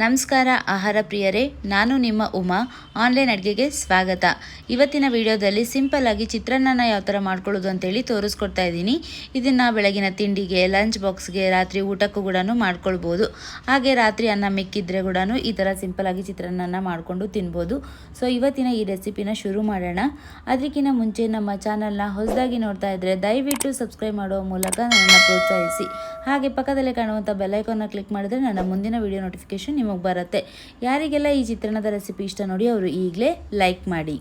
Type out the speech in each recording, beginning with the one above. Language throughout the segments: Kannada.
ನಮಸ್ಕಾರ ಆಹಾರ ಪ್ರಿಯರೇ, ನಾನು ನಿಮ್ಮ ಉಮಾ. ಆನ್ಲೈನ್ ಅಡುಗೆಗೆ ಸ್ವಾಗತ. ಇವತ್ತಿನ ವಿಡಿಯೋದಲ್ಲಿ ಸಿಂಪಲ್ ಆಗಿ ಚಿತ್ರಾನ್ನ ಯಾವ ಥರ ಮಾಡ್ಕೊಳ್ಳೋದು ಅಂತೇಳಿ ತೋರಿಸ್ಕೊಡ್ತಾ ಇದ್ದೀನಿ. ಇದನ್ನು ಬೆಳಗಿನ ತಿಂಡಿಗೆ, ಲಂಚ್ ಬಾಕ್ಸ್ಗೆ, ರಾತ್ರಿ ಊಟಕ್ಕೂ ಕೂಡ ಮಾಡ್ಕೊಳ್ಬೋದು. ಹಾಗೆ ರಾತ್ರಿ ಅನ್ನ ಮಿಕ್ಕಿದ್ರೆ ಕೂಡ ಈ ಥರ ಸಿಂಪಲ್ ಆಗಿ ಚಿತ್ರಾನ್ನ ಮಾಡಿಕೊಂಡು ತಿನ್ಬೋದು. ಸೊ ಇವತ್ತಿನ ಈ ರೆಸಿಪಿನ ಶುರು ಮಾಡೋಣ. ಅದಕ್ಕಿಂತ ಮುಂಚೆ ನಮ್ಮ ಚಾನಲ್ನ ಹೊಸದಾಗಿ ನೋಡ್ತಾ ಇದ್ದರೆ ದಯವಿಟ್ಟು ಸಬ್ಸ್ಕ್ರೈಬ್ ಮಾಡುವ ಮೂಲಕ ನನ್ನನ್ನು ಪ್ರೋತ್ಸಾಹಿಸಿ. ಹಾಗೆ ಪಕ್ಕದಲ್ಲೇ ಕಾಣುವಂಥ ಬೆಲ್ಲೈಕಾನ್ನ ಕ್ಲಿಕ್ ಮಾಡಿದ್ರೆ ನನ್ನ ಮುಂದಿನ ವಿಡಿಯೋ ನೋಟಿಫಿಕೇಶನ್ ನಿಮಗೆ ಬರುತ್ತೆ. ಯಾರಿಗೆಲ್ಲ ಈ ಚಿತ್ರಾನ್ನದ ರೆಸಿಪಿ ಇಷ್ಟ ನೋಡಿ ಅವರು ಈಗಲೇ ಲೈಕ್ ಮಾಡಿ.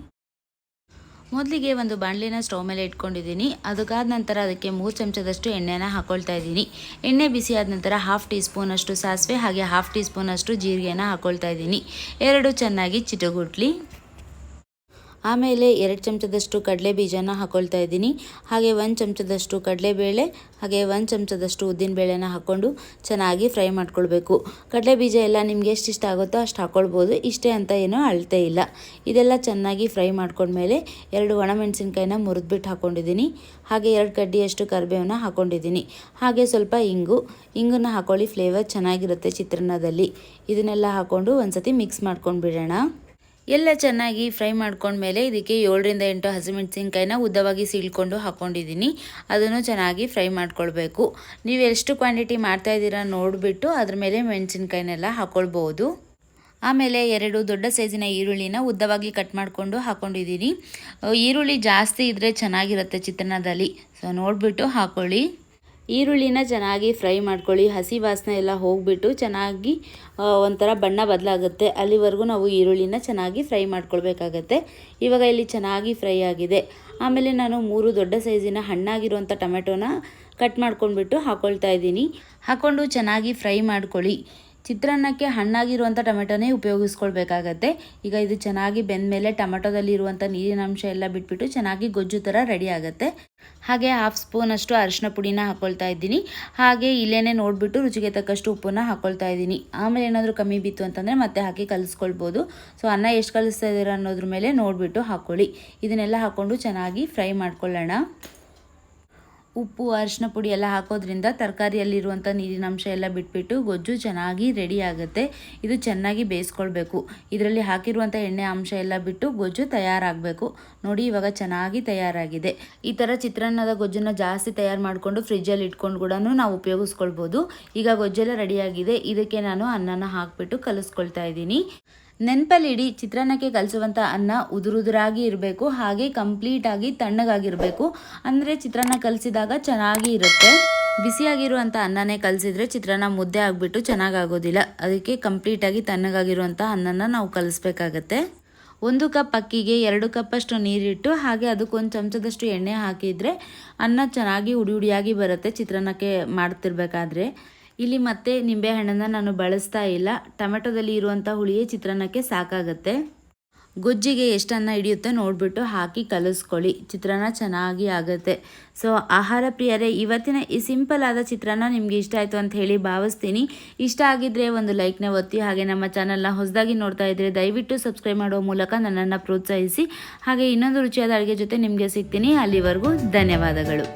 ಮೊದಲಿಗೆ ಒಂದು ಬಾಣಲಿನ ಸ್ಟವ್ ಮೇಲೆ ಇಟ್ಕೊಂಡಿದ್ದೀನಿ. ಅದಕ್ಕಾದ ನಂತರ ಅದಕ್ಕೆ 3 ಚಮಚದಷ್ಟು ಎಣ್ಣೆನ ಹಾಕೊಳ್ತಾ ಇದ್ದೀನಿ. ಎಣ್ಣೆ ಬಿಸಿ ಆದ ನಂತರ 1/2 ಟೀ ಸ್ಪೂನಷ್ಟು ಸಾಸಿವೆ ಹಾಗೆ 1/2 ಟೀ ಸ್ಪೂನಷ್ಟು ಜೀರಿಗೆನ ಹಾಕೊಳ್ತಾ ಇದ್ದೀನಿ. ಎರಡು ಚೆನ್ನಾಗಿ ಚಿಟಗುಟ್ಲಿ. ಆಮೇಲೆ 2 ಚಮಚದಷ್ಟು ಕಡಲೆ ಬೀಜನ ಹಾಕೊಳ್ತಾ ಇದ್ದೀನಿ. ಹಾಗೆ 1 ಚಮಚದಷ್ಟು ಕಡಲೆಬೇಳೆ ಹಾಗೆ 1 ಚಮಚದಷ್ಟು ಉದ್ದಿನಬೇಳೆನ ಹಾಕ್ಕೊಂಡು ಚೆನ್ನಾಗಿ ಫ್ರೈ ಮಾಡ್ಕೊಳ್ಬೇಕು. ಕಡಲೆ ಬೀಜ ಎಲ್ಲ ನಿಮ್ಗೆ ಎಷ್ಟು ಇಷ್ಟ ಆಗುತ್ತೋ ಅಷ್ಟು ಹಾಕ್ಕೊಳ್ಬೋದು. ಇಷ್ಟೇ ಅಂತ ಏನೂ ಅಳತೆ ಇಲ್ಲ. ಇದೆಲ್ಲ ಚೆನ್ನಾಗಿ ಫ್ರೈ ಮಾಡ್ಕೊಂಡ್ಮೇಲೆ 2 ಒಣಮೆಣಸಿನ್ಕಾಯಿನ ಮುರಿದ್ಬಿಟ್ಟು ಹಾಕ್ಕೊಂಡಿದ್ದೀನಿ. ಹಾಗೆ 2 ಕಡ್ಡಿಯಷ್ಟು ಕರಿಬೇವನ್ನ ಹಾಕ್ಕೊಂಡಿದ್ದೀನಿ. ಹಾಗೆ ಸ್ವಲ್ಪ ಇಂಗನ್ನ ಹಾಕ್ಕೊಳ್ಳಿ, ಫ್ಲೇವರ್ ಚೆನ್ನಾಗಿರುತ್ತೆ ಚಿತ್ರಾನ್ನದಲ್ಲಿ. ಇದನ್ನೆಲ್ಲ ಹಾಕ್ಕೊಂಡು ಒಂದ್ಸತಿ ಮಿಕ್ಸ್ ಮಾಡ್ಕೊಂಡು ಬಿಡೋಣ. ಎಲ್ಲ ಚೆನ್ನಾಗಿ ಫ್ರೈ ಮಾಡ್ಕೊಂಡ್ಮೇಲೆ ಇದಕ್ಕೆ 7ರಿಂದ 8 ಹಸಿಮೆಣಸಿನ್ಕಾಯಿನ ಉದ್ದವಾಗಿ ಸೀಳ್ಕೊಂಡು ಹಾಕ್ಕೊಂಡಿದ್ದೀನಿ. ಅದನ್ನು ಚೆನ್ನಾಗಿ ಫ್ರೈ ಮಾಡ್ಕೊಳ್ಬೇಕು. ನೀವು ಎಷ್ಟು ಕ್ವಾಂಟಿಟಿ ಮಾಡ್ತಾಯಿದ್ದೀರಾ ನೋಡಿಬಿಟ್ಟು ಅದ್ರ ಮೇಲೆ ಮೆಣಸಿನ್ಕಾಯಿನೆಲ್ಲ ಹಾಕ್ಕೊಳ್ಬೋದು. ಆಮೇಲೆ 2 ದೊಡ್ಡ ಸೈಜಿನ ಈರುಳ್ಳಿನ ಉದ್ದವಾಗಿ ಕಟ್ ಮಾಡಿಕೊಂಡು ಹಾಕ್ಕೊಂಡಿದ್ದೀನಿ. ಈರುಳ್ಳಿ ಜಾಸ್ತಿ ಇದ್ದರೆ ಚೆನ್ನಾಗಿರುತ್ತೆ ಚಿತ್ರಾನ್ನದಲ್ಲಿ. ಸೊ ನೋಡಿಬಿಟ್ಟು ಹಾಕ್ಕೊಳ್ಳಿ. ಈರುಳ್ಳಿನ ಚೆನ್ನಾಗಿ ಫ್ರೈ ಮಾಡ್ಕೊಳ್ಳಿ. ಹಸಿ ವಾಸನೆ ಎಲ್ಲ ಹೋಗಿಬಿಟ್ಟು ಚೆನ್ನಾಗಿ ಒಂಥರ ಬಣ್ಣ ಬದಲಾಗುತ್ತೆ. ಅಲ್ಲಿವರೆಗೂ ನಾವು ಈರುಳ್ಳಿನ ಚೆನ್ನಾಗಿ ಫ್ರೈ ಮಾಡ್ಕೊಳ್ಬೇಕಾಗತ್ತೆ. ಇವಾಗ ಇಲ್ಲಿ ಚೆನ್ನಾಗಿ ಫ್ರೈ ಆಗಿದೆ. ಆಮೇಲೆ ನಾನು 3 ದೊಡ್ಡ ಸೈಜಿನ ಹಣ್ಣಾಗಿರುವಂಥ ಟೊಮೆಟೊನ ಕಟ್ ಮಾಡ್ಕೊಂಡ್ಬಿಟ್ಟು ಹಾಕ್ಕೊಳ್ತಾ ಇದ್ದೀನಿ. ಹಾಕ್ಕೊಂಡು ಚೆನ್ನಾಗಿ ಫ್ರೈ ಮಾಡ್ಕೊಳ್ಳಿ. ಚಿತ್ರಾನ್ನಕ್ಕೆ ಹಣ್ಣಾಗಿರುವಂಥ ಟೊಮೆಟೊನೇ ಉಪಯೋಗಿಸ್ಕೊಳ್ಬೇಕಾಗತ್ತೆ. ಈಗ ಇದು ಚೆನ್ನಾಗಿ ಬೆಂದಮೇಲೆ ಟೊಮೆಟೊದಲ್ಲಿ ಇರುವಂಥ ನೀರಿನಾಂಶ ಎಲ್ಲ ಬಿಟ್ಬಿಟ್ಟು ಚೆನ್ನಾಗಿ ಗೊಜ್ಜು ಥರ ರೆಡಿ ಆಗುತ್ತೆ. ಹಾಗೆ 1/2 ಸ್ಪೂನಷ್ಟು ಅರಿಶಿನ ಪುಡಿನ ಹಾಕ್ಕೊಳ್ತಾ ಇದ್ದೀನಿ. ಹಾಗೆ ಇಲ್ಲೇನೆ ನೋಡಿಬಿಟ್ಟು ರುಚಿಗೆ ತಕ್ಕಷ್ಟು ಉಪ್ಪನ್ನ ಹಾಕ್ಕೊಳ್ತಾ ಇದ್ದೀನಿ. ಆಮೇಲೆ ಏನಾದರೂ ಕಮ್ಮಿ ಬಿತ್ತು ಅಂತಂದರೆ ಮತ್ತೆ ಹಾಕಿ ಕಲಿಸ್ಕೊಳ್ಬೋದು. ಸೊ ಅನ್ನ ಎಷ್ಟು ಕಲಿಸ್ತಾ ಇದ್ದೀರಾ ಅನ್ನೋದ್ರ ಮೇಲೆ ನೋಡಿಬಿಟ್ಟು ಹಾಕ್ಕೊಳ್ಳಿ. ಇದನ್ನೆಲ್ಲ ಹಾಕ್ಕೊಂಡು ಚೆನ್ನಾಗಿ ಫ್ರೈ ಮಾಡ್ಕೊಳ್ಳೋಣ. ಉಪ್ಪು ಅರಿಶಿನ ಪುಡಿ ಎಲ್ಲ ಹಾಕೋದ್ರಿಂದ ತರಕಾರಿಯಲ್ಲಿರುವಂಥ ನೀರಿನಾಂಶ ಎಲ್ಲ ಬಿಟ್ಬಿಟ್ಟು ಗೊಜ್ಜು ಚೆನ್ನಾಗಿ ರೆಡಿ ಆಗುತ್ತೆ. ಇದು ಚೆನ್ನಾಗಿ ಬೇಯಿಸ್ಕೊಳ್ಬೇಕು. ಇದರಲ್ಲಿ ಹಾಕಿರುವಂಥ ಎಣ್ಣೆ ಅಂಶ ಎಲ್ಲ ಬಿಟ್ಟು ಗೊಜ್ಜು ತಯಾರಾಗಬೇಕು. ನೋಡಿ ಇವಾಗ ಚೆನ್ನಾಗಿ ತಯಾರಾಗಿದೆ. ಈ ಥರ ಚಿತ್ರಾನ್ನದ ಗೊಜ್ಜನ್ನು ಜಾಸ್ತಿ ತಯಾರು ಮಾಡಿಕೊಂಡು ಫ್ರಿಜ್ಜಲ್ಲಿ ಇಟ್ಕೊಂಡು ಕೂಡ ನಾವು ಉಪಯೋಗಿಸ್ಕೊಳ್ಬೋದು. ಈಗ ಗೊಜ್ಜೆಲ್ಲ ರೆಡಿಯಾಗಿದೆ. ಇದಕ್ಕೆ ನಾನು ಅನ್ನನ ಹಾಕಿಬಿಟ್ಟು ಕಲಿಸ್ಕೊಳ್ತಾ ಇದ್ದೀನಿ. ನೆನಪಲ್ಲಿಡಿ, ಚಿತ್ರಾನ್ನಕ್ಕೆ ಕಲಿಸುವಂಥ ಅನ್ನ ಉದುರುದುರಾಗಿ ಇರಬೇಕು. ಹಾಗೆ ಕಂಪ್ಲೀಟಾಗಿ ತಣ್ಣಗಾಗಿರಬೇಕು. ಅಂದರೆ ಚಿತ್ರಾನ್ನ ಕಲಿಸಿದಾಗ ಚೆನ್ನಾಗಿ ಇರುತ್ತೆ. ಬಿಸಿಯಾಗಿರುವಂಥ ಅನ್ನನೇ ಕಲಿಸಿದ್ರೆ ಚಿತ್ರಾನ್ನ ಮುದ್ದೆ ಆಗಿಬಿಟ್ಟು ಚೆನ್ನಾಗಾಗೋದಿಲ್ಲ. ಅದಕ್ಕೆ ಕಂಪ್ಲೀಟಾಗಿ ತಣ್ಣಗಾಗಿರುವಂಥ ಅನ್ನನ ನಾವು ಕಲಿಸ್ಬೇಕಾಗತ್ತೆ. 1 ಕಪ್ ಅಕ್ಕಿಗೆ 2 ಕಪ್ಪಷ್ಟು ನೀರಿಟ್ಟು ಹಾಗೆ ಅದಕ್ಕೆ 1 ಚಮಚದಷ್ಟು ಎಣ್ಣೆ ಹಾಕಿದರೆ ಅನ್ನ ಚೆನ್ನಾಗಿ ಉಡಿಯಾಗಿ ಬರುತ್ತೆ ಚಿತ್ರಾನ್ನಕ್ಕೆ ಮಾಡ್ತಿರ್ಬೇಕಾದ್ರೆ. ಇಲ್ಲಿ ಮತ್ತೆ ನಿಂಬೆಹಣ್ಣನ್ನು ನಾನು ಬಳಸ್ತಾ ಇಲ್ಲ. ಟೊಮೆಟೊದಲ್ಲಿ ಇರುವಂಥ ಹುಳಿಯೇ ಚಿತ್ರಾನ್ನಕ್ಕೆ ಸಾಕಾಗತ್ತೆ. ಗೊಜ್ಜಿಗೆ ಎಷ್ಟು ಅನ್ನ ಹಿಡಿಯುತ್ತೆ ನೋಡಿಬಿಟ್ಟು ಹಾಕಿ ಕಲಿಸ್ಕೊಳ್ಳಿ. ಚಿತ್ರಾನ್ನ ಚೆನ್ನಾಗಿ ಆಗುತ್ತೆ. ಸೊ ಆಹಾರ ಪ್ರಿಯರೇ, ಇವತ್ತಿನ ಈ ಸಿಂಪಲ್ ಆದ ಚಿತ್ರಾನ್ನ ನಿಮಗೆ ಇಷ್ಟ ಆಯಿತು ಅಂತ ಹೇಳಿ ಭಾವಿಸ್ತೀನಿ. ಇಷ್ಟ ಆಗಿದ್ದರೆ ಒಂದು ಲೈಕ್ನ ಒತ್ತಿ. ಹಾಗೆ ನಮ್ಮ ಚಾನಲ್ನ ಹೊಸದಾಗಿ ನೋಡ್ತಾ ಇದ್ದರೆ ದಯವಿಟ್ಟು ಸಬ್ಸ್ಕ್ರೈಬ್ ಮಾಡೋ ಮೂಲಕ ನನ್ನನ್ನು ಪ್ರೋತ್ಸಾಹಿಸಿ. ಹಾಗೆ ಇನ್ನೊಂದು ರುಚಿಯಾದ ಅಡುಗೆ ಜೊತೆ ನಿಮಗೆ ಸಿಗ್ತೀನಿ. ಅಲ್ಲಿವರೆಗೂ ಧನ್ಯವಾದಗಳು.